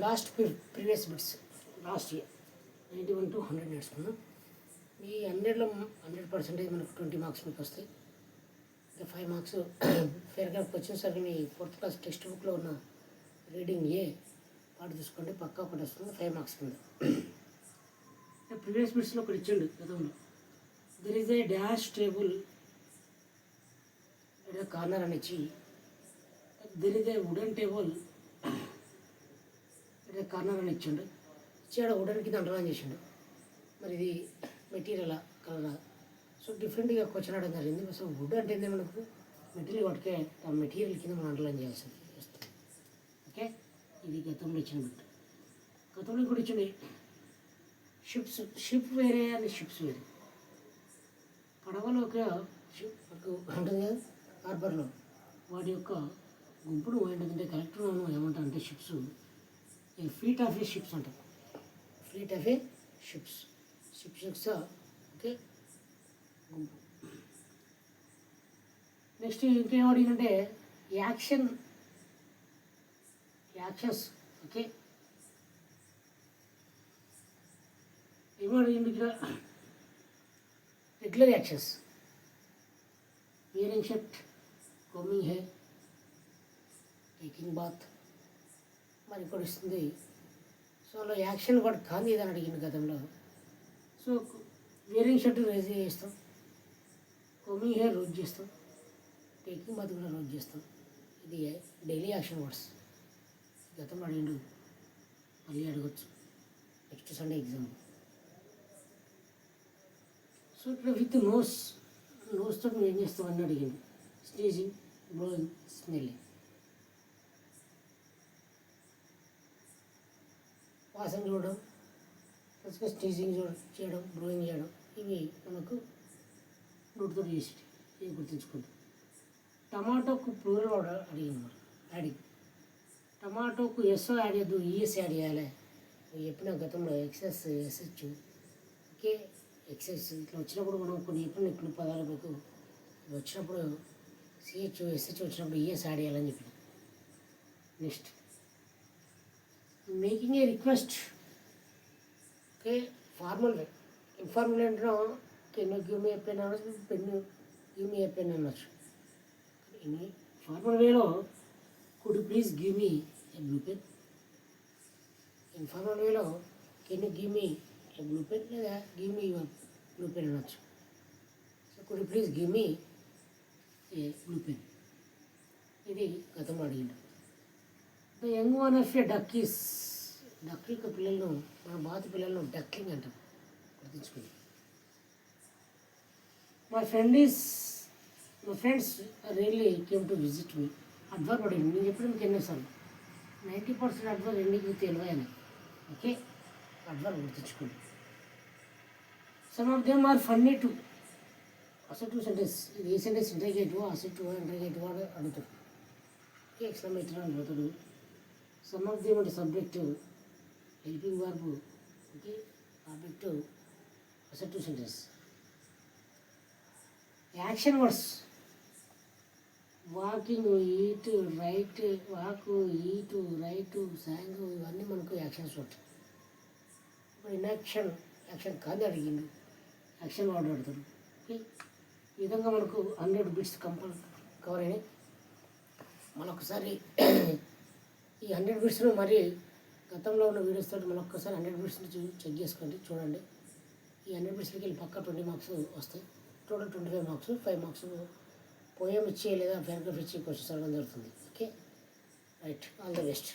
Last previous bits last year 91 to 100 నేర్చుకున్నాం. ఈ 100లో 100% మనకు 20 మార్క్స్ మీకు వస్తాయి. ఇంకా 5 మార్క్స్ పారాగ్రాఫ్కి వచ్చేసరికి మీ 4th క్లాస్ టెక్స్ట్ బుక్లో ఉన్న రీడింగ్ ఏ పాట చూసుకోండి, పక్కా ఒకటి వస్తుంది 5 మార్క్స్ కింద. ప్రీవియస్ బిట్స్లో ఒకటి ఇచ్చిండు గతంలో. There is a dash table at the corner అని ఇచ్చి, there is a wooden table at the corner అని ఇచ్చిండు. ఇచ్చాడు వుడెన్ కింద అండర్లైన్ చేసిండు. మరి ఇది మెటీరియల్ కలరా? సో డిఫరెంట్గా క్వశ్చన్ అడగడం జరిగింది. సో వుడ్ అంటే ఏంటంటే మనకు మెటీరియల్ పట్టుకే ఆ మెటీరియల్ కింద మనం అండర్లైన్ చేయాల్సి వస్తుంది. ఓకే, ఇది గతంలో ఇచ్చిన బిట్. గతంలో కూడా ఇచ్చింది షిప్ వేరే అని షిప్స్ వేరే. పడవలో ఒక షిప్ ఉంటుంది కదా హార్బర్లో, వాటి యొక్క గుంపును ఏంటంటే కలెక్టర్ ఏమంటారు అంటే ships fleet of a ships అంటారు. Fleet of a ships okay గుంపు. నెక్స్ట్ ఇంకేం అడిగిందంటే యాక్షన్స్ ఓకే ఏమో అడిగింది ఇక్కడ. Regular actions wearing shirt, combing hair, taking bath, మరి ఇప్పుడు ఇస్తుంది. సో అలా యాక్షన్ కూడా కాంది ఏదని అడిగింది గతంలో. సో వేరింగ్ షర్ట్ రేజ్ చేస్తాం, కోమింగ్ హెయిర్ రోజు చేస్తాం, టేకింగ్ బాత్ కూడా రోజు చేస్తాం. ఇది డైలీ యాక్షన్ వర్డ్స్. గతంలో అడిగిండు, మళ్ళీ అడగచ్చు నెక్స్ట్ సండే ఎగ్జామ్. సో ఇక్కడ విత్ నోస్తో నువ్వు ఏం చేస్తావు అని అడిగిండు. Sneezing, blowing, smelling. వాసన చూడడం, ప్లస్గా స్నీజింగ్ చేయడం, బ్లోయింగ్ చేయడం, ఇవి మనకు నోటితో చేసి ఇవి గుర్తుంచుకుంటాం. టమాటోకు ప్లూరల్ వాడు అడిగింది మరి యాడింగ్. టమాటోకు ఎస్ఓ యాడ్ చేయద్దు, ఈఎస్ యాడ్ చేయాలి. చెప్పిన గతంలో ఎక్సెస్ ఎస్హెచ్ ఓకే. ఎక్సెస్ ఇట్లా వచ్చినప్పుడు మనం కొన్ని చెప్పిన ఇప్పుడు పదాలు మీకు వచ్చినప్పుడు సిహెచ్ ఎస్హెచ్ వచ్చినప్పుడు ఈఎస్ యాడ్ చేయాలని చెప్పిన. Next making a request okay. Formal way. Informal అంటే can you give me a pen అనొచ్చు, pen give me a pen అనొచ్చు. ఫార్మల్ వేలో could please give me a blue pen. Informal వేలో can you give me a blue pen లేదా give me your blue pen అనొచ్చు. So could please give me a blue pen. ఇది గతంలో అడిగిండు. The young one of a duckies. Duck యొక్క పిల్లలను మన బాతు పిల్లలను డక్లింగ్ అంటాం, గుర్తుంచుకుంది. My friends really came to visit me. Adverb అడిగింది. నేను చెప్పిన మీకు ఎన్నోసార్లు 90% అడ్వర్బ్ ఎండింగ్ విత్ ఎల్వై అని. ఓకే, అడ్వర్బ్ గుర్తుంచుకోండి. Some of them are funny too. Assertive sentence. ఇది ఏ సెంటెన్స్ ఇంటర్గేటివ్ అసెటివ్ ఇంటర్గేటివ్ అని అడుగుతాడు. ఓకే, ఎక్స్క్లమేటరీ అని అడుగుతాడు. సమ్ ఆఫ్ దెమ్ అంటే subjective, helping verb okay, objective, assertive sentence. Action words walking, eat, right, walk, eat, right, song, ఇవన్నీ మనకు actions words. ఇప్పుడు ఇన్యాక్షన్ యాక్షన్ కాదు అడిగిండు, యాక్షన్ వర్డ్ అడుగుతాడు. ఓకే, ఈ విధంగా మనకు 100 బిట్స్ కవర్ అయినాయి. మరొకసారి ఈ 100 బిట్స్ను మరి గతంలో ఉన్న వీడియోస్ తోటి మరొకసారి 100 బిట్స్ని చెక్ చేసుకోండి, చూడండి. ఈ 100 బిట్స్కి వెళ్ళి పక్కా 20 మార్క్స్ వస్తాయి. Total 25 marks. 5 మార్క్స్ పోయం ఇచ్చి లేదా పారాగ్రాఫ్ ఇచ్చి క్వశ్చన్స్ అడగడం జరుగుతుంది. Okay right, all the best.